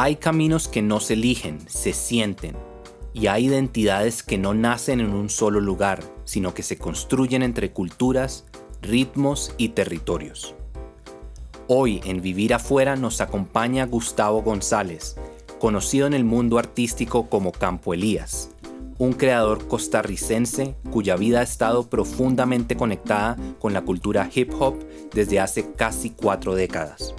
Hay caminos que no se eligen, se sienten. Y hay identidades que no nacen en un solo lugar, sino que se construyen entre culturas, ritmos y territorios. Hoy en Vivir Afuera nos acompaña Gustavo González, conocido en el mundo artístico como Campo Elías, un creador costarricense cuya vida ha estado profundamente conectada con la cultura hip hop desde hace casi 4 décadas.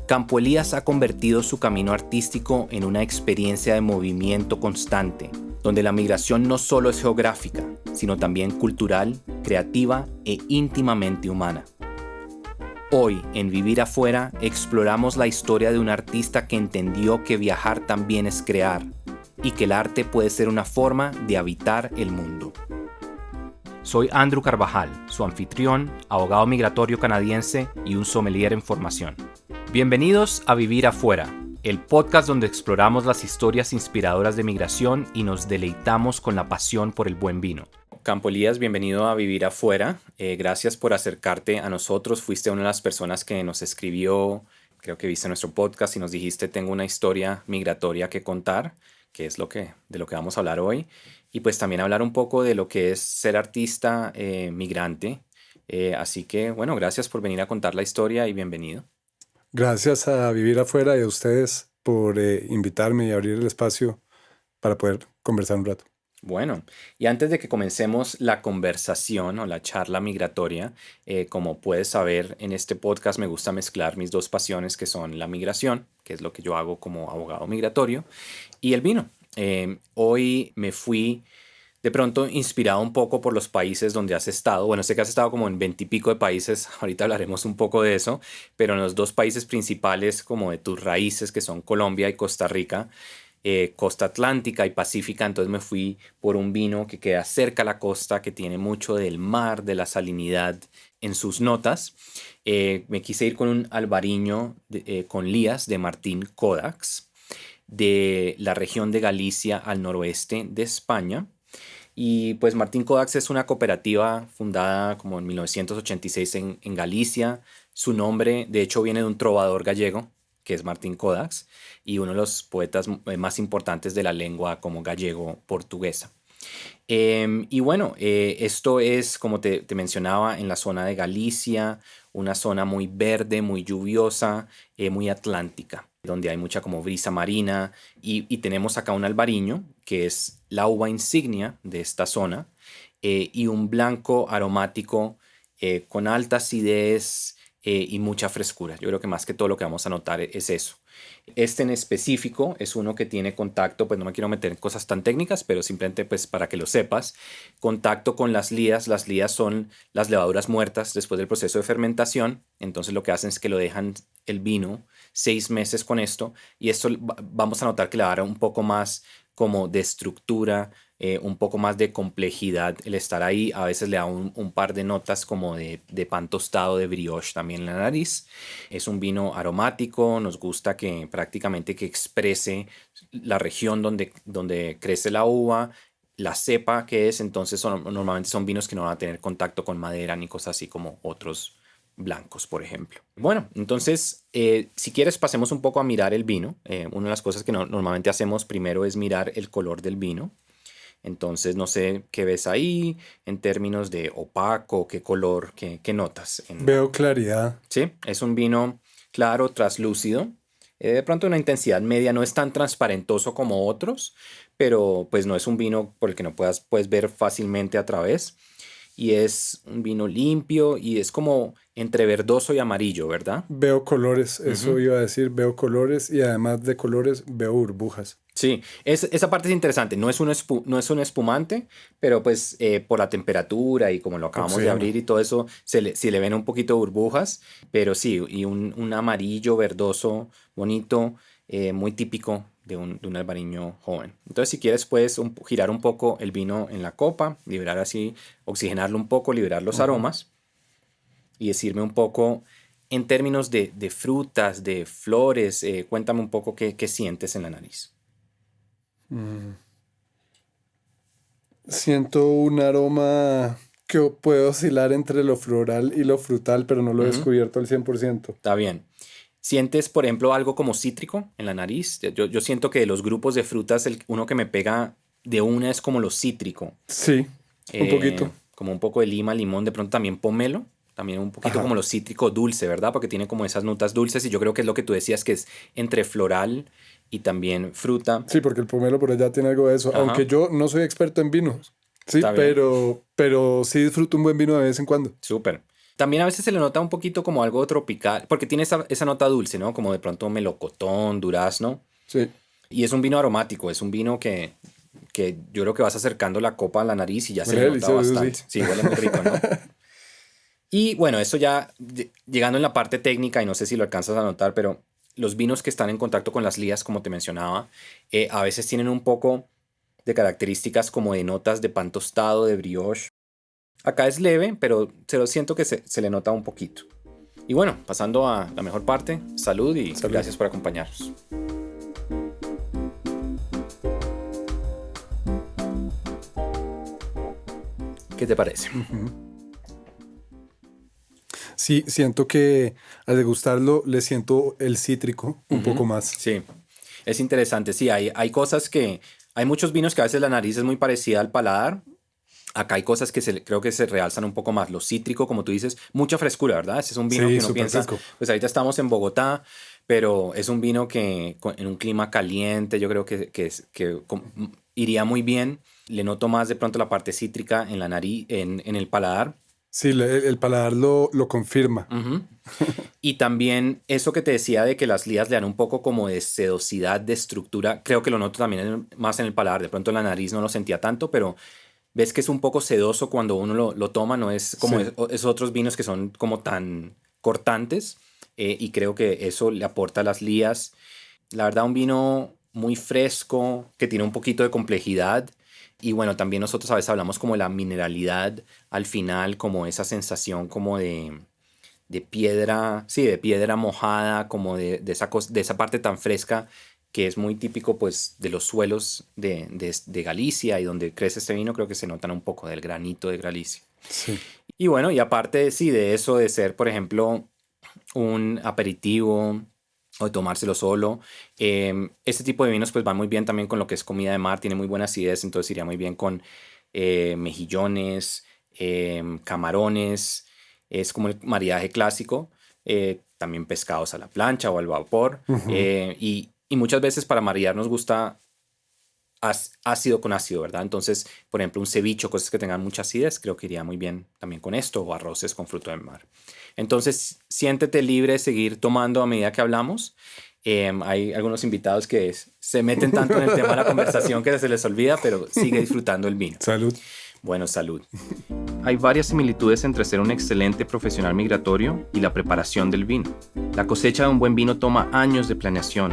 Campo Elías ha convertido su camino artístico en una experiencia de movimiento constante, donde la migración no solo es geográfica, sino también cultural, creativa e íntimamente humana. Hoy, en Vivir Afuera, exploramos la historia de un artista que entendió que viajar también es crear, y que el arte puede ser una forma de habitar el mundo. Soy Andrew Carvajal, su anfitrión, abogado migratorio canadiense y un sommelier en formación. Bienvenidos a Vivir Afuera, el podcast donde exploramos las historias inspiradoras de migración y nos deleitamos con la pasión por el buen vino. Campo Elías, bienvenido a Vivir Afuera. Gracias por acercarte a nosotros. Fuiste una de las personas que nos escribió, creo que viste nuestro podcast y nos dijiste, tengo una historia migratoria que contar, que es de lo que vamos a hablar hoy. Y pues también hablar un poco de lo que es ser artista migrante. Así que, bueno, gracias por venir a contar la historia y bienvenido. Gracias a Vivir Afuera y a ustedes por invitarme y abrir el espacio para poder conversar un rato. Bueno, y antes de que comencemos la conversación o la charla migratoria, como puedes saber, en este podcast me gusta mezclar mis dos pasiones que son la migración, que es lo que yo hago como abogado migratorio, y el vino. Hoy me fui de pronto inspirado un poco por los países donde has estado. Bueno, sé que has estado como en 20 y pico de países, ahorita hablaremos un poco de eso, pero en los dos países principales como de tus raíces, que son Colombia y Costa Rica, costa atlántica y pacífica, entonces me fui por un vino que queda cerca a la costa, que tiene mucho del mar, de la salinidad en sus notas. Me quise ir con un albariño con lías de Martín Codax, de la región de Galicia al noroeste de España. Y pues Martín Codax es una cooperativa fundada como en 1986 en Galicia. Su nombre, de hecho, viene de un trovador gallego, que es Martín Codax, y uno de los poetas más importantes de la lengua como gallego-portuguesa. Y bueno, esto es, como te mencionaba, en la zona de Galicia, una zona muy verde, muy lluviosa, muy atlántica, donde hay mucha como brisa marina, y tenemos acá un albariño, que es la uva insignia de esta zona, y un blanco aromático con alta acidez y mucha frescura. Yo creo que más que todo lo que vamos a notar es eso. Este en específico es uno que tiene contacto, pues no me quiero meter en cosas tan técnicas, pero simplemente pues para que lo sepas, contacto con las lías. Las lías son las levaduras muertas después del proceso de fermentación. Entonces lo que hacen es que lo dejan el vino 6 meses con esto, y esto vamos a notar que le dará un poco más como de estructura, un poco más de complejidad el estar ahí. A veces le da un par de notas como de pan tostado, de brioche también en la nariz. Es un vino aromático, nos gusta que prácticamente que exprese la región donde crece la uva, la cepa que es. Entonces normalmente son vinos que no van a tener contacto con madera ni cosas así como otros blancos, por ejemplo. Bueno, entonces, si quieres pasemos un poco a mirar el vino. Una de las cosas que normalmente hacemos primero es mirar el color del vino. Entonces, no sé qué ves ahí en términos de opaco, qué color, qué notas. Veo claridad. Sí, es un vino claro, traslúcido. De pronto una intensidad media, no es tan transparentoso como otros, pero pues no es un vino por el que no puedes ver fácilmente a través. Y es un vino limpio y es como entre verdoso y amarillo, ¿verdad? Veo colores, eso Ujú. iba a decir, veo colores y además de colores veo burbujas. Sí, esa parte es interesante. No es un espumante, pero pues por la temperatura y como lo acabamos de Oxígeno. abrir y todo eso, se le ven un poquito de burbujas, pero sí, y un amarillo verdoso bonito, muy típico de un albariño joven. Entonces, si quieres, puedes girar un poco el vino en la copa, liberar así, oxigenarlo un poco, liberar los Ujú. aromas y decirme un poco en términos de frutas, de flores, cuéntame un poco qué sientes en la nariz. Mm. Siento un aroma que puede oscilar entre lo floral y lo frutal, pero no lo he Ujú. descubierto al 100%. Está bien. ¿Sientes, por ejemplo, algo como cítrico en la nariz? Yo siento que de los grupos de frutas, uno que me pega de una es como lo cítrico. Sí, un poquito. Como un poco de lima, limón, de pronto también pomelo. También un poquito Ajá. como lo cítrico dulce, ¿verdad? Porque tiene como esas notas dulces y yo creo que es lo que tú decías que es entre floral y también fruta. Sí, porque el pomelo por allá tiene algo de eso. Ajá, Aunque yo no soy experto en vinos, sí, está bien. pero sí disfruto un buen vino de vez en cuando. Súper. También a veces se le nota un poquito como algo tropical, porque tiene esa nota dulce, ¿no? Como de pronto melocotón, durazno. Sí. Y es un vino aromático, es un vino que yo creo que vas acercando la copa a la nariz y ya se Huele le nota delicioso, eso bastante. sí. Sí, huele muy rico, ¿no? Y bueno, eso ya llegando en la parte técnica, y no sé si lo alcanzas a notar, pero los vinos que están en contacto con las lías, como te mencionaba, a veces tienen un poco de características como de notas de pan tostado, de brioche. Acá es leve, pero se lo siento que se le nota un poquito. Y bueno, pasando a la mejor parte, salud y Salud. gracias por acompañarnos. ¿Qué te parece? Sí, siento que al degustarlo le siento el cítrico un poco Ujú. más. Sí, es interesante. Sí, hay cosas que... Hay muchos vinos que a veces la nariz es muy parecida al paladar. Acá hay cosas que creo que se realzan un poco más. Lo cítrico, como tú dices, mucha frescura, ¿verdad? Ese es un vino que Sí, uno súper piensa, fresco. pues ahorita estamos en Bogotá, pero es un vino que en un clima caliente yo creo que iría muy bien. Le noto más de pronto la parte cítrica en la nariz, en el paladar. Sí, el paladar lo confirma. Ujú. Y también eso que te decía de que las lías le dan un poco como de sedosidad, de estructura, creo que lo noto también más en el paladar. De pronto en la nariz no lo sentía tanto, pero ves que es un poco sedoso cuando uno lo toma, no es como Sí. esos otros vinos que son como tan cortantes, y creo que eso le aporta a las lías. La verdad, un vino muy fresco, que tiene un poquito de complejidad. Y bueno, también nosotros a veces hablamos como de la mineralidad al final, como esa sensación como de piedra, sí, de piedra mojada, como de esa parte tan fresca que es muy típico pues de los suelos de Galicia y donde crece este vino, creo que se notan un poco del granito de Galicia. Sí. Y bueno, y aparte sí de eso de ser, por ejemplo, un aperitivo o de tomárselo solo, este tipo de vinos pues van muy bien también con lo que es comida de mar, tiene muy buena acidez, entonces iría muy bien con mejillones, camarones, es como el maridaje clásico, también pescados a la plancha o al vapor, Ujú. y muchas veces para maridar nos gusta ácido con ácido, ¿verdad? Entonces, por ejemplo, un ceviche o cosas que tengan mucha acidez, creo que iría muy bien también con esto, o arroces con fruto del mar. Entonces, siéntete libre de seguir tomando a medida que hablamos. Hay algunos invitados que se meten tanto en el tema de la conversación que se les olvida, pero sigue disfrutando el vino. Salud. Bueno, salud. Hay varias similitudes entre ser un excelente profesional migratorio y la preparación del vino. La cosecha de un buen vino toma años de planeación.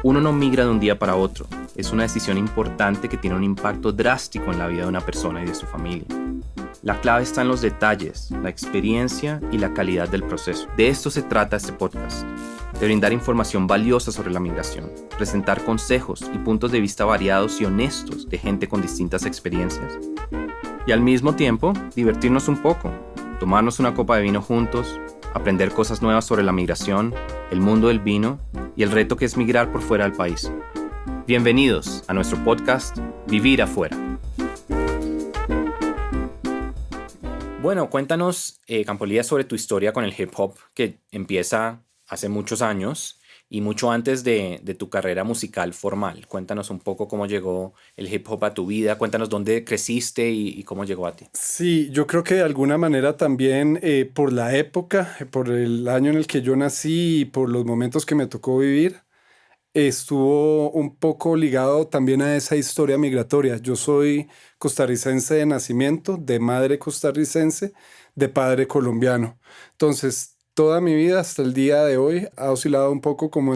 Uno no migra de un día para otro. Es una decisión importante que tiene un impacto drástico en la vida de una persona y de su familia. La clave está en los detalles, la experiencia y la calidad del proceso. De esto se trata este podcast, de brindar información valiosa sobre la migración, presentar consejos y puntos de vista variados y honestos de gente con distintas experiencias. Y al mismo tiempo, divertirnos un poco, tomarnos una copa de vino juntos, aprender cosas nuevas sobre la migración, el mundo del vino y el reto que es migrar por fuera del país. Bienvenidos a nuestro podcast Vivir Afuera. Bueno, cuéntanos, Campolillas, sobre tu historia con el hip hop que empieza hace muchos años y mucho antes de tu carrera musical formal. Cuéntanos un poco cómo llegó el hip hop a tu vida, cuéntanos dónde creciste y cómo llegó a ti. Sí, yo creo que de alguna manera también por la época, por el año en el que yo nací y por los momentos que me tocó vivir, estuvo un poco ligado también a esa historia migratoria. Yo soy costarricense de nacimiento, de madre costarricense, de padre colombiano. Entonces, toda mi vida hasta el día de hoy ha oscilado un poco como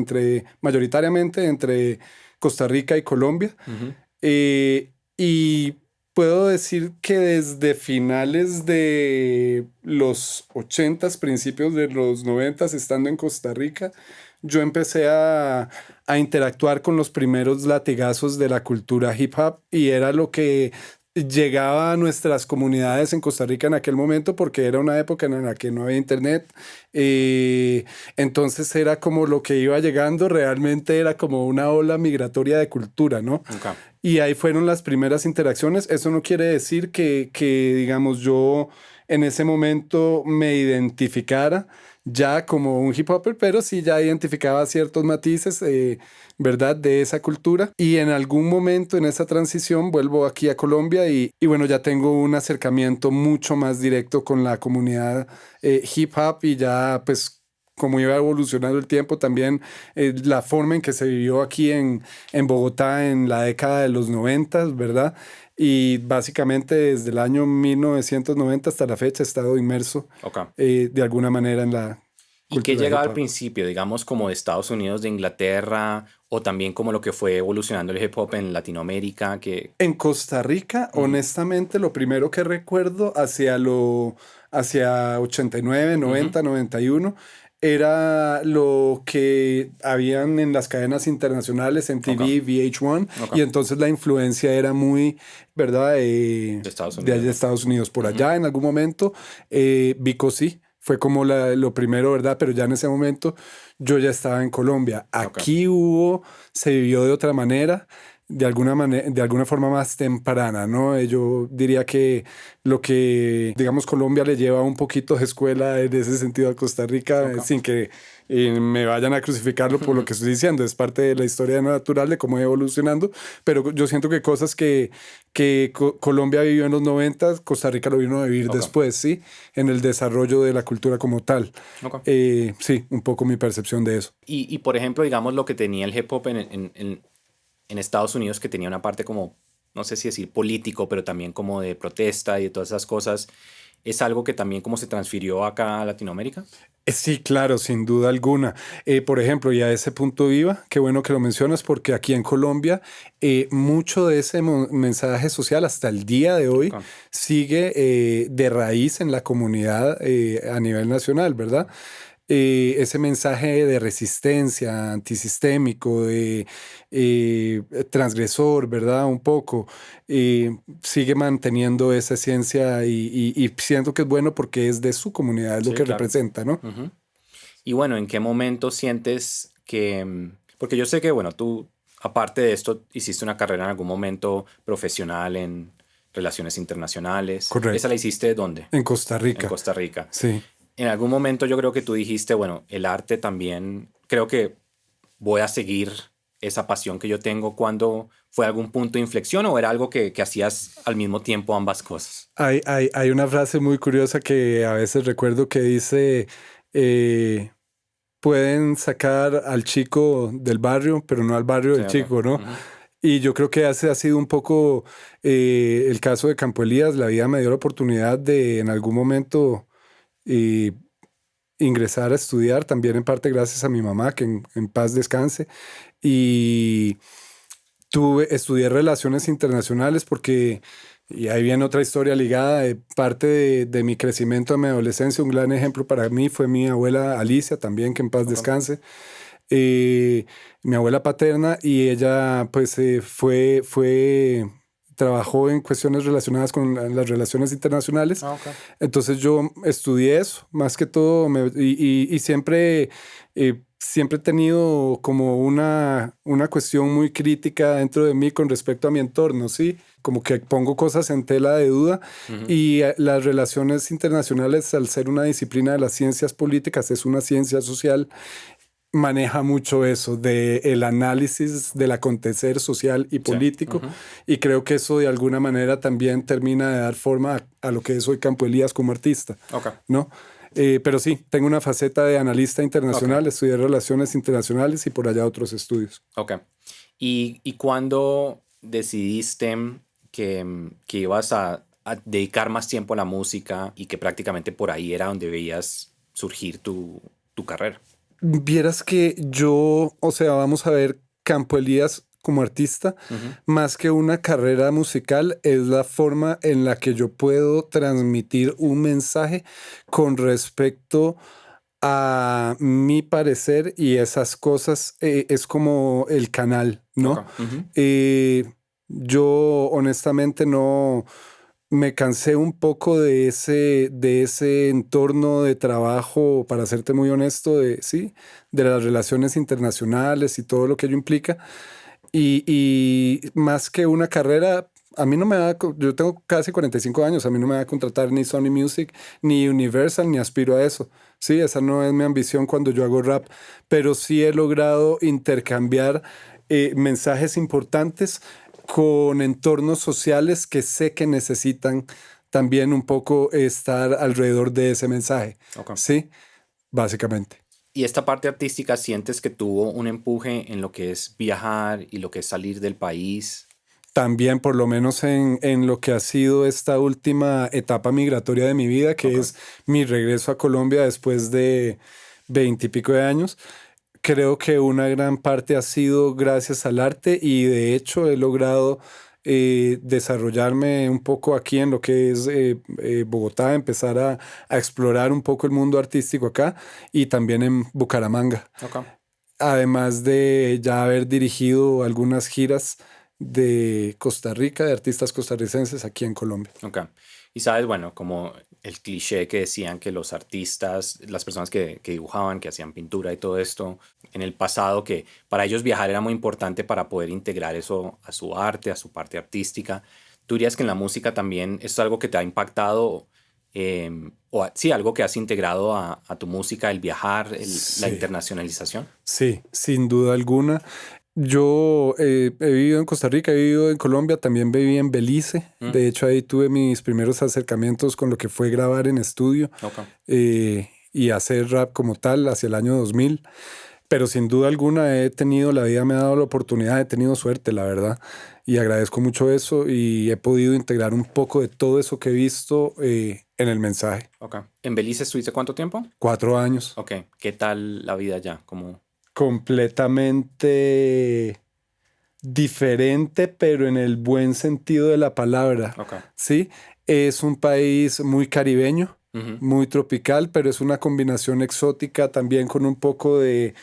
mayoritariamente entre Costa Rica y Colombia. Ujú. Y puedo decir que desde finales de los 80s, principios de los 90s, estando en Costa Rica, yo empecé a interactuar con los primeros latigazos de la cultura hip hop y era lo que llegaba a nuestras comunidades en Costa Rica en aquel momento porque era una época en la que no había internet. eh, entonces era como lo que iba llegando, realmente era como una ola migratoria de cultura, ¿no? Ok. Y ahí fueron las primeras interacciones. Eso no quiere decir digamos, yo en ese momento me identificara ya como un hip hopper, pero sí ya identificaba ciertos matices, ¿verdad? De esa cultura. Y en algún momento en esa transición vuelvo aquí a Colombia y bueno, ya tengo un acercamiento mucho más directo con la comunidad hip hop y ya pues como iba evolucionando el tiempo, también la forma en que se vivió aquí en Bogotá en la década de los 90, ¿verdad? Y básicamente desde el año 1990 hasta la fecha he estado inmerso Ok. de alguna manera en la ¿Y qué cultura llegaba hip al hop. principio, digamos, como de Estados Unidos, de Inglaterra, o también como lo que fue evolucionando el hip hop en Latinoamérica? Que... En Costa Rica, Ujú, honestamente, lo primero que recuerdo hacia 89, ujú, 90, 91, era lo que habían en las cadenas internacionales, ok, MTV, VH1, ok. y entonces la influencia era muy, ¿verdad? De Estados De allá Unidos, de ¿no? Estados Unidos. Por Ujú, allá en algún momento, Vico sí, fue como lo primero, ¿verdad? Pero ya en ese momento yo ya estaba en Colombia. ok. Aquí se vivió de otra manera, de alguna forma más temprana, ¿no? Yo diría que lo que, digamos, Colombia le lleva un poquito de escuela en ese sentido a Costa Rica, Ok. sin que me vayan a crucificarlo por lo que estoy diciendo. Es parte de la historia natural de cómo va evolucionando, pero yo siento que cosas que Colombia vivió en los 90, Costa Rica lo vino a vivir Ok. después, ¿sí? En el desarrollo de la cultura como tal. Ok. Sí, un poco mi percepción de eso. Y, por ejemplo, digamos lo que tenía el hip hop en Estados Unidos, que tenía una parte como, no sé si decir político, pero también como de protesta y de todas esas cosas, ¿es algo que también como se transfirió acá a Latinoamérica? Sí, claro, sin duda alguna. Por ejemplo, y a ese punto iba, qué bueno que lo mencionas, porque aquí en Colombia mucho de ese mensaje social hasta el día de hoy Ok. sigue de raíz en la comunidad a nivel nacional, ¿verdad? Ese mensaje de resistencia, antisistémico, de transgresor, ¿verdad? Un poco, sigue manteniendo esa esencia y siento que es bueno porque es de su comunidad, es lo Sí, que claro. representa, ¿no? Ujú. Y bueno, ¿en qué momento sientes que... porque yo sé que, bueno, tú, aparte de esto, hiciste una carrera en algún momento profesional en relaciones internacionales. ¿Esa la Correcto. hiciste dónde? En Costa En Rica, Costa Rica. sí. En algún momento yo creo que tú dijiste, bueno, el arte también, creo que voy a seguir esa pasión que yo tengo. ¿Cuando fue algún punto de inflexión o era algo que hacías al mismo tiempo ambas cosas? Hay una frase muy curiosa que a veces recuerdo que dice, eh, pueden sacar al chico del barrio, pero no al barrio Sí, del ok. chico, ¿no? Ujú. Y yo creo que ese ha sido un poco el caso de Campo Elías. La vida me dio la oportunidad de en algún momento eh, ingresar a estudiar, también en parte gracias a mi mamá, que en paz descanse. Y estudié relaciones internacionales porque, y ahí viene otra historia ligada, parte de mi crecimiento en mi adolescencia, un gran ejemplo para mí fue mi abuela Alicia, también que en paz Ok. descanse, eh, mi abuela paterna, y ella pues trabajó en cuestiones relacionadas con las relaciones internacionales. Ah, ok. Entonces yo estudié eso, más que todo, y siempre he tenido como una cuestión muy crítica dentro de mí con respecto a mi entorno, ¿sí? Como que pongo cosas en tela de duda Ujú. y las relaciones internacionales, al ser una disciplina de las ciencias políticas, es una ciencia social, maneja mucho eso de el análisis del acontecer social y Sí. político, Ujú. y creo que eso de alguna manera también termina de dar forma a lo que es hoy Campo Elías como artista, Ok. ¿no? Pero sí, tengo una faceta de analista Ok. internacional, estudié relaciones internacionales y por allá otros estudios. Ok. ¿Y cuándo decidiste que ibas a dedicar más tiempo a la música y que prácticamente por ahí era donde veías surgir tu carrera? Vieras que yo, o sea, vamos a ver, Campo Elías como artista, Ujú. más que una carrera musical, es la forma en la que yo puedo transmitir un mensaje con respecto a mi parecer y esas cosas, es como el canal, Ok. ¿no? Ujú. Eh, Yo honestamente no me cansé un poco de ese entorno de trabajo, para serte muy honesto, sí, de las relaciones internacionales y todo lo que ello implica. Y más que una carrera, a mí no me da, yo tengo casi 45 años, a mí no me va a contratar ni Sony Music, ni Universal, ni aspiro a eso. Sí, esa no es mi ambición cuando yo hago rap, pero sí he logrado intercambiar mensajes importantes con entornos sociales que sé que necesitan también un poco estar alrededor de ese mensaje. Ok. Sí, básicamente. ¿Y esta parte artística sientes que tuvo un empuje en lo que es viajar y lo que es salir del país? También, por lo menos en lo que ha sido esta última etapa migratoria de mi vida, que Ok, es mi regreso a Colombia después de 20 y pico de años, creo que una gran parte ha sido gracias al arte y de hecho he logrado desarrollarme un poco aquí en lo que es Bogotá, empezar a explorar un poco el mundo artístico acá y también en Bucaramanga. ok. Además de ya haber dirigido algunas giras de Costa Rica, de artistas costarricenses aquí en Colombia. Ok. Y sabes, bueno, como el cliché que decían que los artistas, las personas que dibujaban, que hacían pintura y todo esto, en el pasado, que para ellos viajar era muy importante para poder integrar eso a su arte, a su parte artística. ¿Tú dirías que en la música también es algo que te ha impactado, sí, algo que has integrado a tu música, el viajar, la Sí, internacionalización? sí, sin duda alguna. Yo he vivido en Costa Rica, he vivido en Colombia, también viví en Belice. Mm, De hecho, ahí tuve mis primeros acercamientos con lo que fue grabar en estudio ok, y hacer rap como tal hacia el año 2000. Pero sin duda alguna he tenido, la vida me ha dado la oportunidad, he tenido suerte, la verdad. Y agradezco mucho eso y he podido integrar un poco de todo eso que he visto en el mensaje. ok. ¿En Belice estuviste cuánto tiempo? 4 años. Ok. ¿Qué tal la vida allá? Como, Completamente diferente, pero en el buen sentido de la palabra, ok. ¿sí? Es un país muy caribeño, Ujú, muy tropical, pero es una combinación exótica también con un poco de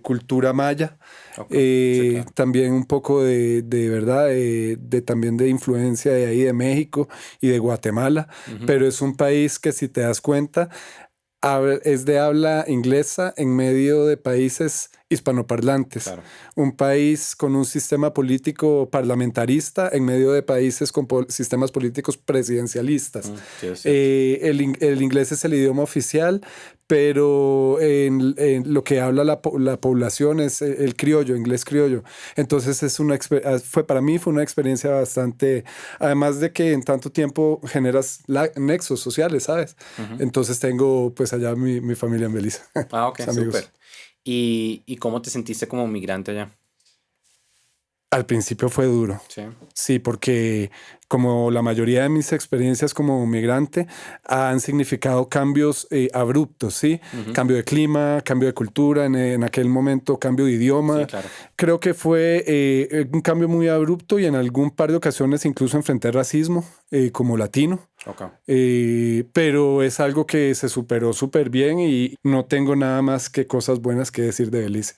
cultura maya, ok. Sí, claro. también un poco de verdad, también de influencia de ahí de México y de Guatemala, Ujú, pero es un país que si te das cuenta, es de habla inglesa en medio de países hispanoparlantes. claro. Un país con un sistema político parlamentarista en medio de países con sistemas políticos presidencialistas. Sí, es cierto. El inglés es el idioma oficial, pero en lo que habla la población es el criollo, inglés criollo. Entonces para mí fue una experiencia bastante, además de que en tanto tiempo generas nexos sociales, ¿sabes? Ujú. Entonces tengo pues allá mi familia en Belice, Ah, ok, mis amigos. súper. ¿Y cómo te sentiste como migrante allá? Al principio fue duro, Sí. sí, porque como la mayoría de mis experiencias como migrante han significado cambios abruptos, ¿sí? Ujú. Cambio de clima, cambio de cultura, en aquel momento cambio de Sí, idioma. claro. Creo que fue un cambio muy abrupto y en algún par de ocasiones incluso enfrenté racismo como latino. Ok. Pero es algo que se superó súper bien y no tengo nada más que cosas buenas que decir de Belice.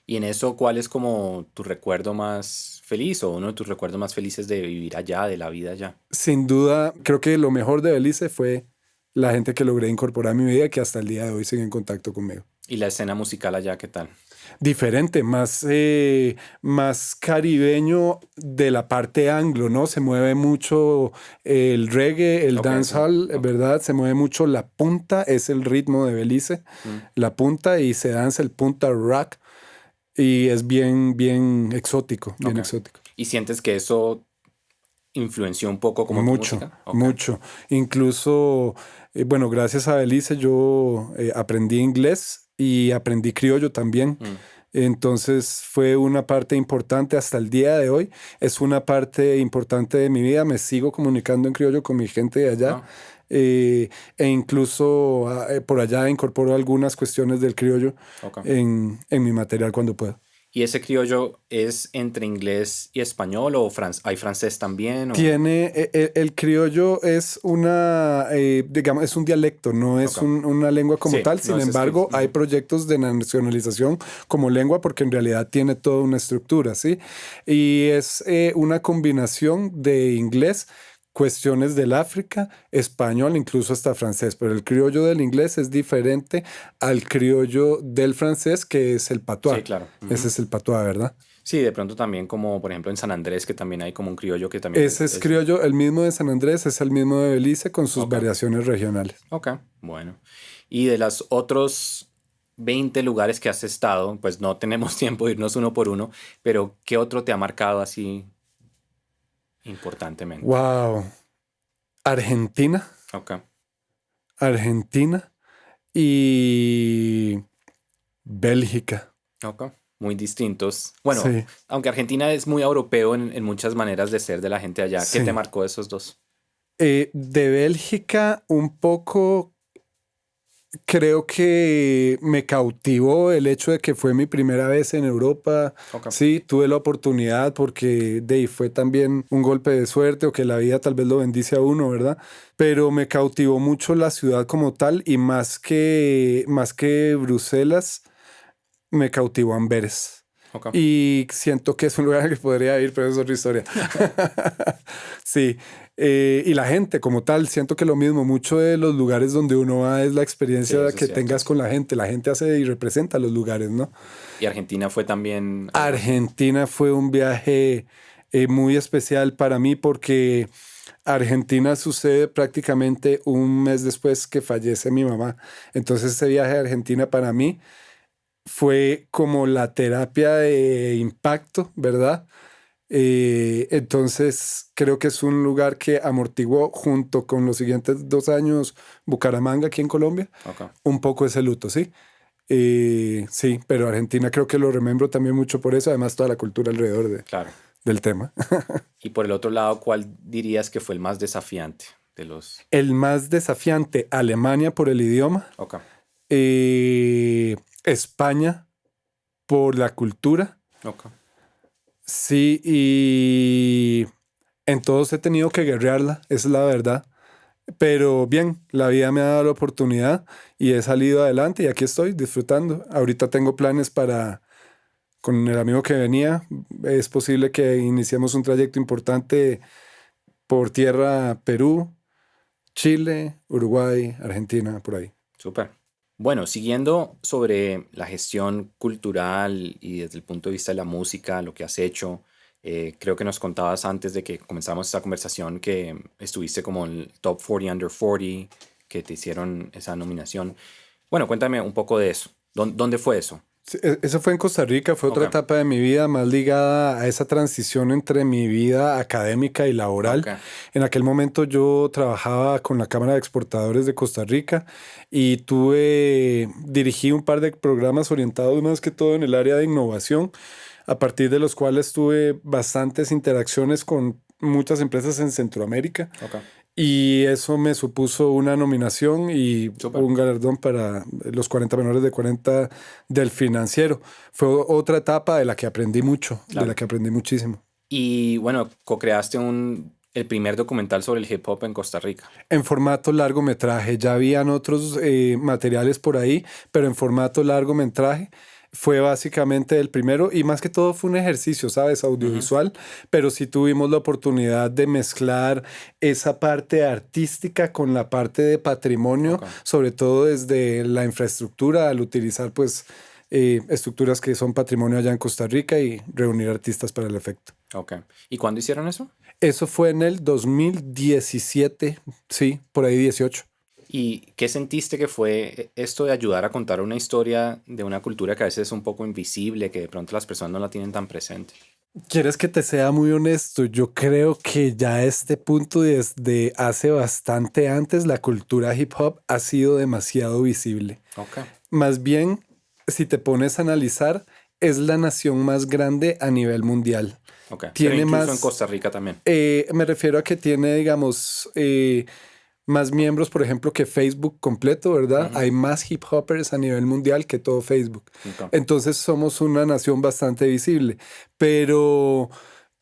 Y en eso, ¿cuál es como tu recuerdo más feliz o uno de tus recuerdos más felices de vivir allá, de la vida allá? Sin duda, creo que lo mejor de Belice fue la gente que logré incorporar a mi vida, que hasta el día de hoy sigue en contacto conmigo. ¿Y la escena musical allá, qué tal? Diferente, más caribeño de la parte anglo, ¿no? Se mueve mucho el reggae, el Ok, sí. dancehall, Ok. ¿verdad? Se mueve mucho la punta, es el ritmo de Belice, Mm, la punta, y se danza el punta rock, y es bien exótico, bien ok. exótico. ¿Y sientes que eso influenció un poco como tu Mucho, música? Ok. mucho. Incluso, bueno, gracias a Belice yo aprendí inglés y aprendí criollo también. Mm, Entonces fue una parte importante hasta el día de hoy. Es una parte importante de mi vida. Me sigo comunicando en criollo con mi gente de allá. ah, E incluso por allá incorporo algunas cuestiones del criollo ok. en mi material cuando puedo. ¿Y ese criollo es entre inglés y español o hay francés también? O... Tiene, el criollo es digamos, es un dialecto, no es Ok. una lengua como Sí, tal. no Sin es escrito. embargo, hay proyectos de nacionalización como lengua porque en realidad tiene toda una estructura, ¿sí? Y es una combinación de inglés, cuestiones del África, español, incluso hasta francés. Pero el criollo del inglés es diferente al criollo del francés, que es el Sí, patuá. claro. Ese Ujú. es el patuá, ¿verdad? Sí, de pronto también como por ejemplo en San Andrés, que también hay como un criollo que también Ese es es... criollo, el mismo de San Andrés, es el mismo de Belice con sus Ok, variaciones regionales. ok, bueno. Y de los otros 20 lugares que has estado, pues no tenemos tiempo de irnos uno por uno, pero ¿qué otro te ha marcado así importantemente? Wow. Argentina, Ok, Argentina y Bélgica. ok. Muy distintos. Bueno, Sí, aunque Argentina es muy europeo en muchas maneras de ser de la gente allá, ¿qué te sí. marcó de esos dos? De Bélgica un poco creo que me cautivó el hecho de que fue mi primera vez en Europa. Ok, Sí, tuve la oportunidad porque de ahí fue también un golpe de suerte o que la vida tal vez lo bendice a uno, ¿verdad? Pero me cautivó mucho la ciudad como tal y más que Bruselas, me cautivó Amberes. ok. Y siento que es un lugar al que podría ir, pero es otra historia. Sí, y la gente como tal, siento que lo mismo, mucho de los lugares donde uno va es la Sí, experiencia eso es que cierto. tengas con la gente hace y representa los lugares, ¿no? ¿Y Argentina fue también algo así? Argentina fue un viaje muy especial para mí porque Argentina sucede prácticamente un mes después que fallece mi mamá. Entonces ese viaje a Argentina para mí fue como la terapia de impacto, ¿verdad? Entonces creo que es un lugar que amortiguó junto con los siguientes 2 años Bucaramanga aquí en Colombia, Ok, un poco ese luto, ¿sí? Sí, pero Argentina creo que lo remembro también mucho por eso, además toda la cultura alrededor claro. del tema. Y por el otro lado, ¿cuál dirías que fue el más desafiante de los... El más desafiante, Alemania por el idioma, Ok, España por la cultura, ok, sí, y en todos he tenido que guerrearla, esa es la verdad. Pero bien, la vida me ha dado la oportunidad y he salido adelante y aquí estoy disfrutando. Ahorita tengo planes con el amigo que venía, es posible que iniciemos un trayecto importante por tierra Perú, Chile, Uruguay, Argentina, por ahí. súper. Bueno, siguiendo sobre la gestión cultural y desde el punto de vista de la música, lo que has hecho, creo que nos contabas antes de que comenzáramos esta conversación que estuviste como en el Top 40 Under 40, que te hicieron esa nominación. Bueno, cuéntame un poco de eso. ¿Dónde fue eso? Sí, eso fue en Costa Rica, fue otra Ok, etapa de mi vida más ligada a esa transición entre mi vida académica y laboral. ok, En aquel momento yo trabajaba con la Cámara de Exportadores de Costa Rica y dirigí un par de programas orientados más que todo en el área de innovación, a partir de los cuales tuve bastantes interacciones con muchas empresas en Centroamérica. ok, Y eso me supuso una nominación y súper, un galardón para los 40 menores de 40 del financiero. Fue otra etapa de la que aprendí mucho, de la claro. que aprendí muchísimo. Y bueno, co-creaste el primer documental sobre el hip hop en Costa Rica. En formato largometraje, ya habían otros materiales por ahí, pero en formato largometraje fue básicamente el primero y más que todo fue un ejercicio, ¿sabes? Ujú, Audiovisual, pero sí tuvimos la oportunidad de mezclar esa parte artística con la parte de patrimonio, ok, sobre todo desde la infraestructura, al utilizar pues estructuras que son patrimonio allá en Costa Rica y reunir artistas para el efecto. ok. ¿Y cuándo hicieron eso? Eso fue en el 2017, sí, por ahí 18. ¿Y qué sentiste que fue esto de ayudar a contar una historia de una cultura que a veces es un poco invisible, que de pronto las personas no la tienen tan presente? ¿Quieres que te sea muy honesto? Yo creo que ya a este punto, desde hace bastante antes, la cultura hip hop ha sido demasiado visible. Ok, Más bien, si te pones a analizar, es la nación más grande a nivel mundial. ok. Pero Tiene incluso en más, Costa Rica también. me refiero a que tiene, digamos, más miembros, por ejemplo, que Facebook completo, ¿verdad? Ujú. Hay más hip hoppers a nivel mundial que todo Facebook. Ok. Entonces somos una nación bastante visible. Pero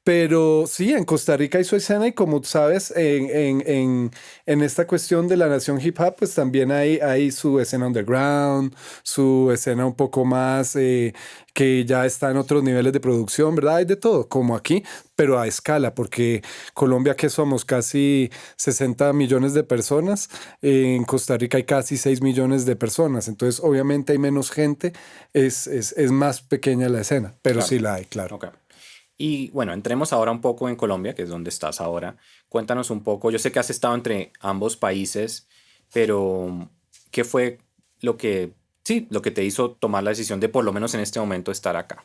pero sí, en Costa Rica hay su escena y como tú sabes, en esta cuestión de la nación hip hop, pues también hay su escena underground, su escena un poco más que ya está en otros niveles de producción, ¿verdad? Hay de todo, como aquí, pero a escala, porque Colombia, que somos casi 60 millones de personas, en Costa Rica hay casi 6 millones de personas, entonces obviamente hay menos gente, es más pequeña la escena, pero Claro. sí la hay, claro. Ok. Y bueno, entremos ahora un poco en Colombia, que es donde estás ahora. Cuéntanos un poco, yo sé que has estado entre ambos países, pero ¿qué fue lo que, sí, lo que te hizo tomar la decisión de por lo menos en este momento estar acá?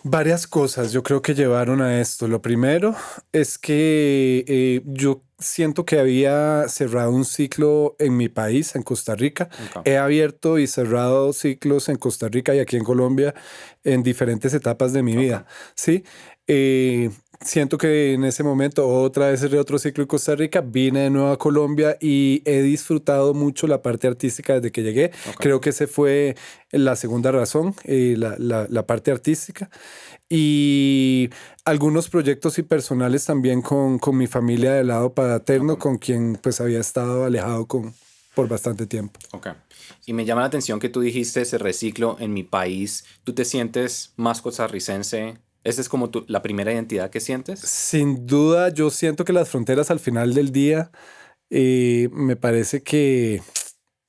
Varias cosas yo creo que llevaron a esto. Lo primero es que yo siento que había cerrado un ciclo en mi país, en Costa Rica. Ok. He abierto y cerrado ciclos en Costa Rica y aquí en Colombia en diferentes etapas de mi Ok. vida. Sí. Eh, Siento que en ese momento otra vez cerré otro ciclo en Costa Rica, vine de nuevo a Colombia y he disfrutado mucho la parte artística desde que llegué. Ok. Creo que ese fue la segunda razón, la parte artística y algunos proyectos y personales también con mi familia del lado paterno, Ok. con quien pues había estado alejado por bastante tiempo. Ok. Y me llama la atención que tú dijiste ese reciclo en mi país. ¿Tú te sientes más costarricense? ¿Esa es como la primera identidad que sientes? Sin duda, yo siento que las fronteras al final del día, me parece que,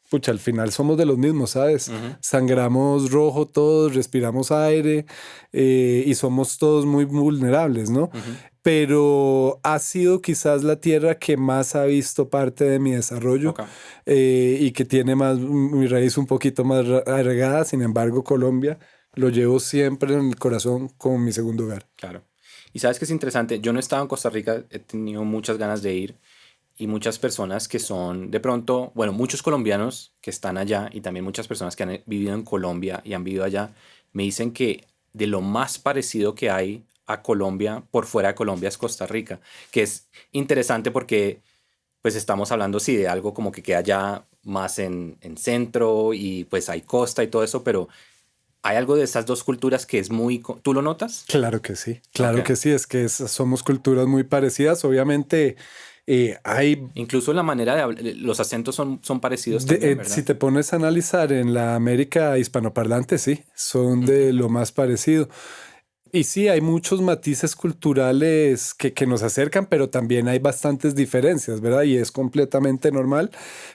pucha, al final somos de los mismos, ¿sabes? Ujú. Sangramos rojo todos, respiramos aire y somos todos muy vulnerables, ¿no? Ujú. Pero ha sido quizás la tierra que más ha visto parte de mi desarrollo Ok. y que tiene más mi raíz un poquito más arraigada. Sin embargo, Colombia lo llevo siempre en el corazón como mi segundo hogar. Claro. Y sabes que es interesante, yo no he estado en Costa Rica, he tenido muchas ganas de ir y muchas personas que son de pronto, bueno, muchos colombianos que están allá y también muchas personas que han vivido en Colombia y han vivido allá, me dicen que de lo más parecido que hay a Colombia por fuera de Colombia es Costa Rica, que es interesante porque pues estamos hablando sí de algo como que queda ya más en centro y pues hay costa y todo eso, pero hay algo de estas dos culturas que es muy... ¿Tú lo notas? Claro Ok. que sí, es que somos culturas muy parecidas. Obviamente, hay, Incluso la manera de hablar, los acentos son parecidos también, si ¿verdad? te pones a analizar en la América hispanoparlante, sí, son Ujú. de lo más parecido. Y sí, hay muchos matices culturales que nos acercan, pero también hay bastantes diferencias, ¿verdad? Y es completamente normal,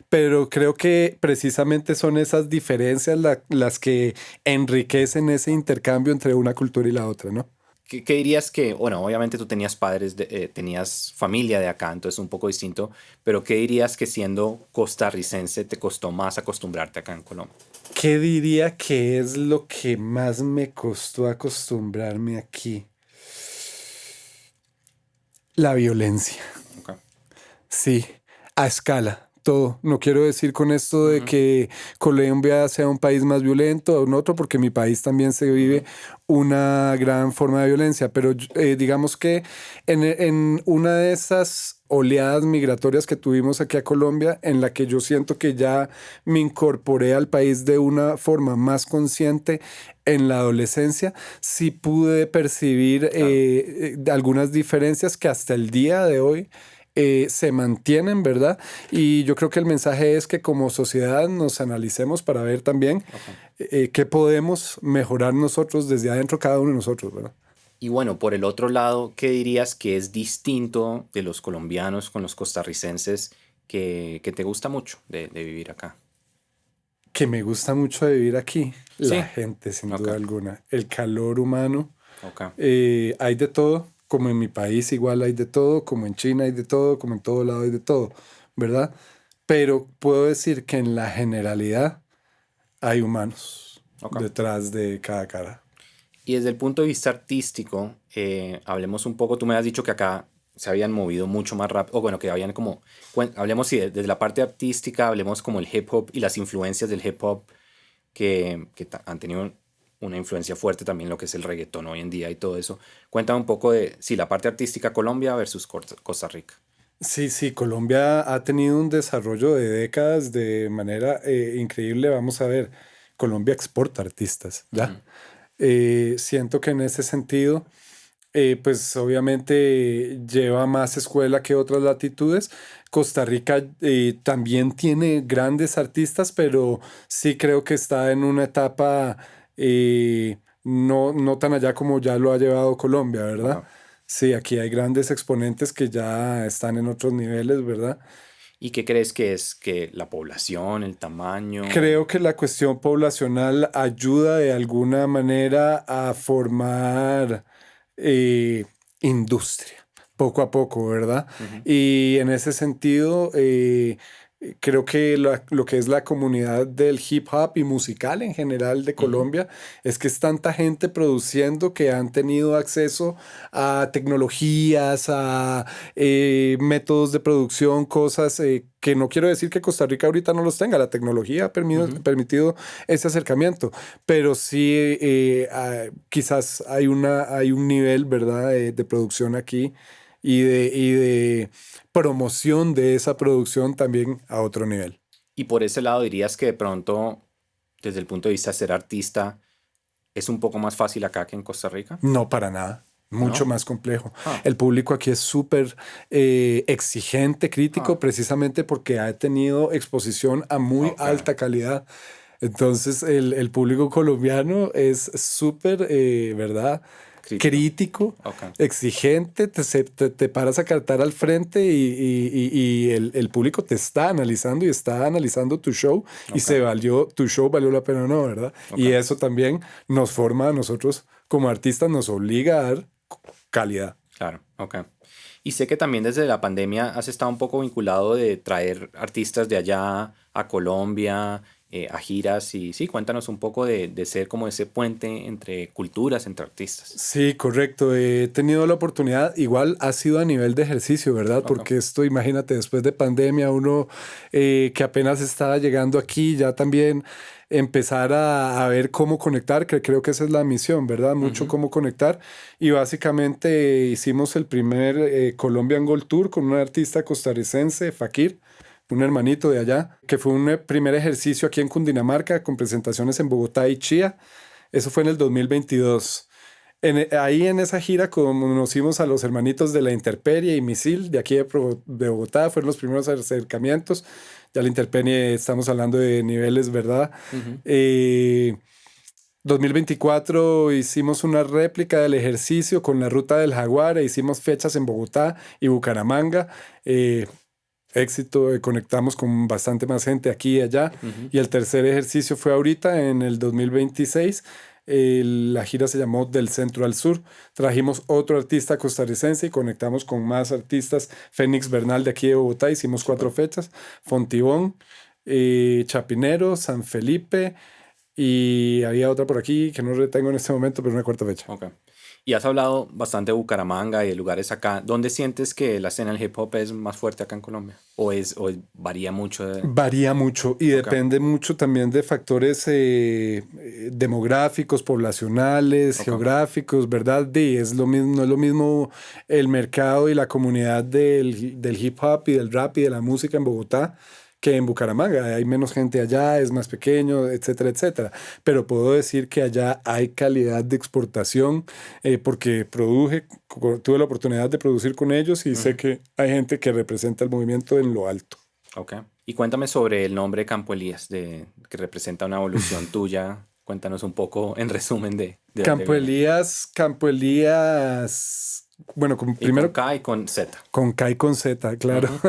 pero creo que precisamente son esas diferencias las que enriquecen ese intercambio entre una cultura y la otra, ¿no? ¿Qué dirías que, bueno, obviamente tú tenías padres, tenías familia de acá, entonces un poco distinto, pero ¿qué dirías que siendo costarricense te costó más acostumbrarte acá en Colombia? ¿Qué diría que es lo que más me costó acostumbrarme aquí? La violencia. Ok. Sí, a escala, todo. No quiero decir con esto de Ujú. que Colombia sea un país más violento o un otro, porque en mi país también se vive Ujú. una gran forma de violencia, pero digamos que en una de esas oleadas migratorias que tuvimos aquí a Colombia, en la que yo siento que ya me incorporé al país de una forma más consciente en la adolescencia, sí pude percibir Claro. algunas diferencias que hasta el día de hoy se mantienen, ¿verdad? Y yo creo que el mensaje es que como sociedad nos analicemos para ver también Ok. qué podemos mejorar nosotros desde adentro, cada uno de nosotros, ¿verdad? Y bueno, por el otro lado, ¿qué dirías que es distinto de los colombianos con los costarricenses que te gusta mucho de vivir acá? Que me gusta mucho de vivir aquí, la Sí. gente, sin Ok. duda alguna, el calor humano, Ok. hay de todo, como en mi país igual hay de todo, como en China hay de todo, como en todo lado hay de todo, ¿verdad? Pero puedo decir que en la generalidad hay humanos Ok. detrás de cada cara. Y desde el punto de vista artístico, hablemos un poco, tú me has dicho que acá se habían movido mucho más rápido, o bueno, que habían como, hablemos sí, desde la parte artística, hablemos como el hip hop y las influencias del hip hop que han tenido una influencia fuerte también en lo que es el reggaetón hoy en día y todo eso. Cuéntame un poco de, sí, la parte artística Colombia versus Costa Rica. Sí, sí, Colombia ha tenido un desarrollo de décadas de manera increíble. Vamos a ver, Colombia exporta artistas, ¿ya? Ujú, Siento que en ese sentido, pues obviamente lleva más escuela que otras latitudes. Costa Rica también tiene grandes artistas, pero sí creo que está en una etapa no tan allá como ya lo ha llevado Colombia, ¿verdad? ok. Sí, aquí hay grandes exponentes que ya están en otros niveles, ¿verdad? ¿Y qué crees que es que la población, el tamaño? Creo que la cuestión poblacional ayuda de alguna manera a formar eh, industria, poco a poco, ¿verdad? Ujú, Y en ese sentido, creo que lo que es la comunidad del hip hop y musical en general de ujú, Colombia es que es tanta gente produciendo que han tenido acceso a tecnologías, a métodos de producción, cosas que no quiero decir que Costa Rica ahorita no los tenga. La tecnología ha ujú. permitido ese acercamiento, pero sí quizás hay un nivel, ¿verdad?, de producción aquí y de promoción de esa producción también a otro nivel. Y por ese lado dirías que de pronto, desde el punto de vista de ser artista, es un poco más fácil acá que en Costa Rica, No, para nada. Mucho ¿no? más complejo. Ah, El público aquí es súper exigente, crítico, ah, precisamente porque ha tenido exposición a muy ok. alta calidad. Entonces, el público colombiano es súper, ¿verdad? Crítico. Crítico, Ok, exigente, te paras a cantar al frente y el público te está analizando y está analizando tu show y ok, se valió, tu show valió la pena o no, ¿verdad? ok. Y eso también nos forma a nosotros como artistas, nos obliga a dar calidad. Claro, ok. Y sé que también desde la pandemia has estado un poco vinculado de traer artistas de allá a Colombia, a giras y sí, cuéntanos un poco de ser como ese puente entre culturas, entre artistas. Sí, correcto. He tenido la oportunidad, igual ha sido a nivel de ejercicio, ¿verdad? Ok. Porque esto, imagínate, después de pandemia, uno que apenas estaba llegando aquí, ya también empezar a ver cómo conectar, que creo que esa es la misión, ¿verdad? Mucho Ujú, cómo conectar. Y básicamente hicimos el primer Colombian Gold Tour con un artista costarricense, Fakir, un hermanito de allá, que fue un primer ejercicio aquí en Cundinamarca con presentaciones en Bogotá y Chía. Eso fue en el 2022. Ahí en esa gira conocimos a los hermanitos de la Intemperie y Misil de aquí de Bogotá, fueron los primeros acercamientos. Ya la Intemperie estamos hablando de niveles, ¿verdad? ujú, Eh, 2024 hicimos una réplica del ejercicio con la Ruta del Jaguar e hicimos fechas en Bogotá y Bucaramanga. Eh, Éxito, conectamos con bastante más gente aquí y allá. ujú. Y el tercer ejercicio fue ahorita, en el 2026. La gira se llamó Del Centro al Sur. Trajimos otro artista costarricense y conectamos con más artistas. Fénix Bernal de aquí de Bogotá, hicimos Súper. 4 fechas. Fontibón, Chapinero, San Felipe y había otra por aquí que no retengo en este momento, pero una cuarta fecha. Ok. Y has hablado bastante de Bucaramanga y de lugares acá. ¿Dónde sientes que la escena del hip hop es más fuerte acá en Colombia? Varía mucho de... Varía mucho y Ok, depende mucho también de factores demográficos, poblacionales, ok. geográficos, ¿verdad? Es lo mismo, no es lo mismo el mercado y la comunidad del hip hop y del rap y de la música en Bogotá que en Bucaramanga. Hay menos gente allá, es más pequeño, etcétera, etcétera. Pero puedo decir que allá hay calidad de exportación porque tuve la oportunidad de producir con ellos y sé Ujú, que hay gente que representa el movimiento en lo alto. ok. Y cuéntame sobre el nombre Campo Elías, que representa una evolución tuya. Cuéntanos un poco en resumen de dónde viene. Campo Elías, bueno, Y con primero K y con Z. con K y con Z, claro. Ujú,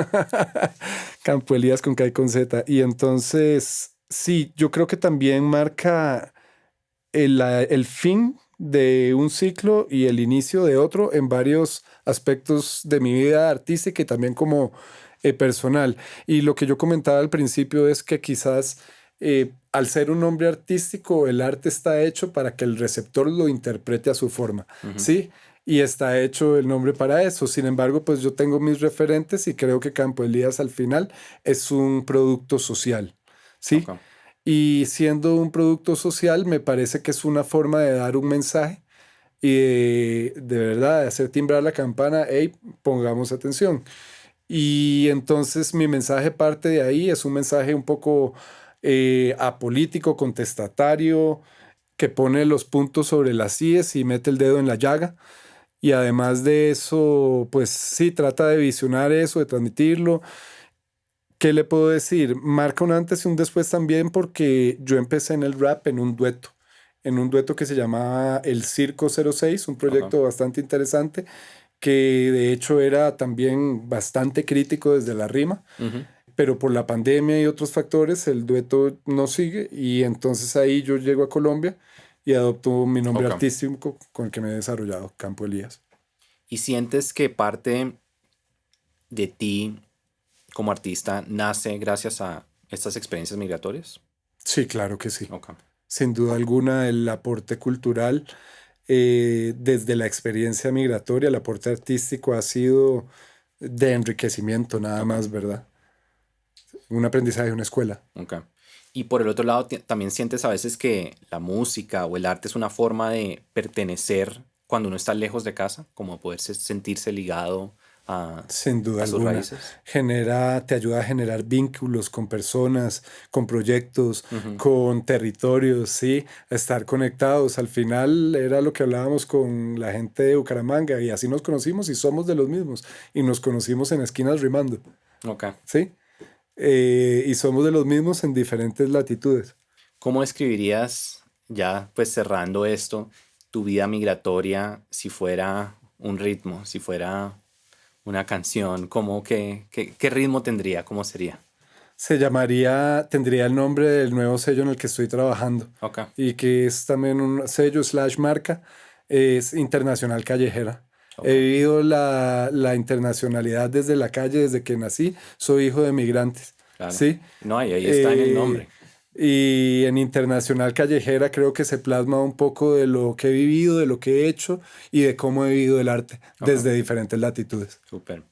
Campo Elías con K y con Z. Y entonces, sí, yo creo que también marca el fin de un ciclo y el inicio de otro en varios aspectos de mi vida artística y también como personal. Y lo que yo comentaba al principio es que quizás al ser un hombre artístico, el arte está hecho para que el receptor lo interprete a su forma, ujú, ¿sí? Y está hecho el nombre para eso. Sin embargo, pues yo tengo mis referentes y creo que Campo Elías al final es un producto social, ¿sí? ok. Y siendo un producto social, me parece que es una forma de dar un mensaje y de verdad de hacer timbrar la campana, hey, pongamos atención. Y entonces mi mensaje parte de ahí, es un mensaje un poco apolítico, contestatario, que pone los puntos sobre las íes y mete el dedo en la llaga. Y además de eso, pues sí, trata de visionar eso, de transmitirlo. ¿Qué le puedo decir? Marca un antes y un después también porque yo empecé en el rap en un dueto que se llamaba El Circo 06, un Ok. proyecto bastante interesante que de hecho era también bastante crítico desde la rima, Ujú. pero por la pandemia y otros factores el dueto no sigue y entonces ahí yo llego a Colombia y adopto mi nombre Ok. artístico con el que me he desarrollado, Campo Elías. ¿Y sientes que parte de ti como artista nace gracias a estas experiencias migratorias? Sí, claro que sí. Ok. Sin duda alguna, el aporte cultural desde la experiencia migratoria, el aporte artístico ha sido de enriquecimiento nada Ok. más, ¿verdad? Un aprendizaje, una escuela. Ok. Y por el otro lado, también sientes a veces que la música o el arte es una forma de pertenecer cuando uno está lejos de casa, como poderse sentirse ligado Sin duda a sus alguna. raíces. Te ayuda a generar vínculos con personas, con proyectos, Ujú. con territorios, ¿sí? A estar conectados. Al final era lo que hablábamos con la gente de Bucaramanga y así nos conocimos y somos de los mismos. Y nos conocimos en esquinas rimando, Ok. ¿sí? Y somos de los mismos en diferentes latitudes. ¿Cómo describirías, ya pues cerrando esto, tu vida migratoria si fuera un ritmo, si fuera una canción? ¿Cómo qué ritmo tendría? ¿Cómo sería? Tendría el nombre del nuevo sello en el que estoy trabajando Ok. y que es también un sello slash marca, es Internacional Callejera. He Ok. vivido la internacionalidad desde la calle, desde que nací. Soy hijo de migrantes, Claro. ¿sí? No, y ahí está en el Eh, nombre. y en Internacional Callejera creo que se plasma un poco de lo que he vivido, de lo que he hecho y de cómo he vivido el arte Ok. desde diferentes latitudes. Súper.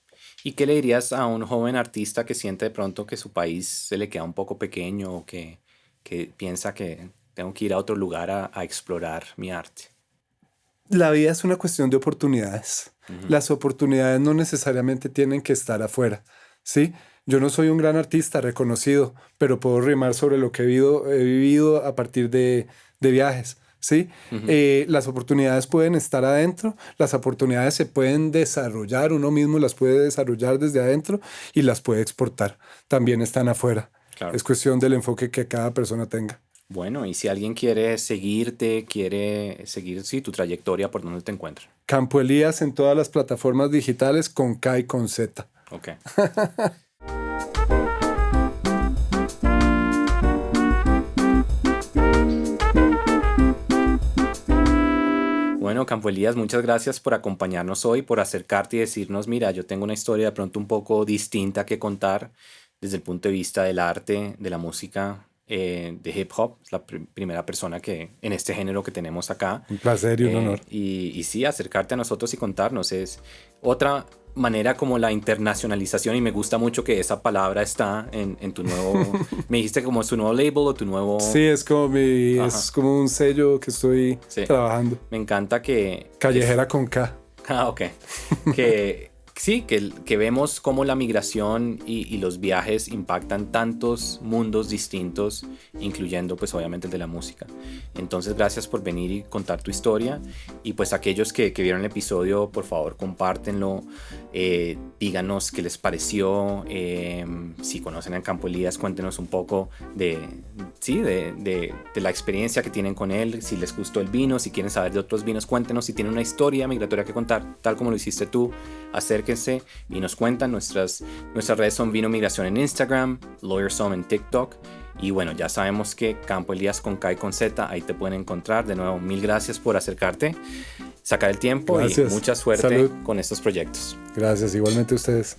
¿Y qué le dirías a un joven artista que siente de pronto que su país se le queda un poco pequeño o que piensa que tengo que ir a otro lugar a explorar mi arte? La vida es una cuestión de oportunidades. Ujú. Las oportunidades no necesariamente tienen que estar afuera, ¿sí? Yo no soy un gran artista reconocido, pero puedo rimar sobre lo que he vivido a partir de viajes, ¿sí? Ujú. Las oportunidades pueden estar adentro, las oportunidades se pueden desarrollar, uno mismo las puede desarrollar desde adentro y las puede exportar. También están afuera. Claro. Es cuestión del enfoque que cada persona tenga. Bueno, y si alguien quiere seguirte, quiere seguir, sí, tu trayectoria, ¿por dónde te encuentra? Campo Elías en todas las plataformas digitales con K y con Z. Ok. Bueno, Campo Elías, muchas gracias por acompañarnos hoy, por acercarte y decirnos, mira, yo tengo una historia de pronto un poco distinta que contar desde el punto de vista del arte, de la música, de hip hop. Es la primera persona que en este género que tenemos acá. Un placer y un honor. Y sí, acercarte a nosotros y contarnos. Es otra manera como la internacionalización y me gusta mucho que esa palabra está en tu nuevo, me dijiste como su nuevo label o tu Sí, nuevo, es ajá, como un sello que estoy sí. trabajando. Me encanta que Callejera con K. ok. Que sí, que vemos cómo la migración y los viajes impactan tantos mundos distintos, incluyendo pues obviamente el de la música. Entonces, gracias por venir y contar tu historia. Y pues aquellos que vieron el episodio, por favor, compártenlo. Díganos qué les pareció. Si conocen a Campo Elías, cuéntenos un poco sí, de la experiencia que tienen con él. Si les gustó el vino, si quieren saber de otros vinos, cuéntenos. Si tienen una historia migratoria que contar, tal como lo hiciste tú, acérquense y nos cuentan. Nuestras redes son Vino Migración en Instagram, LawyerSome en TikTok. Y bueno, ya sabemos que Campo Elías con K y con Z, ahí te pueden encontrar. De nuevo, mil gracias por acercarte, sacar el tiempo y Gracias. mucha suerte Salud. con estos proyectos. Gracias, igualmente a ustedes.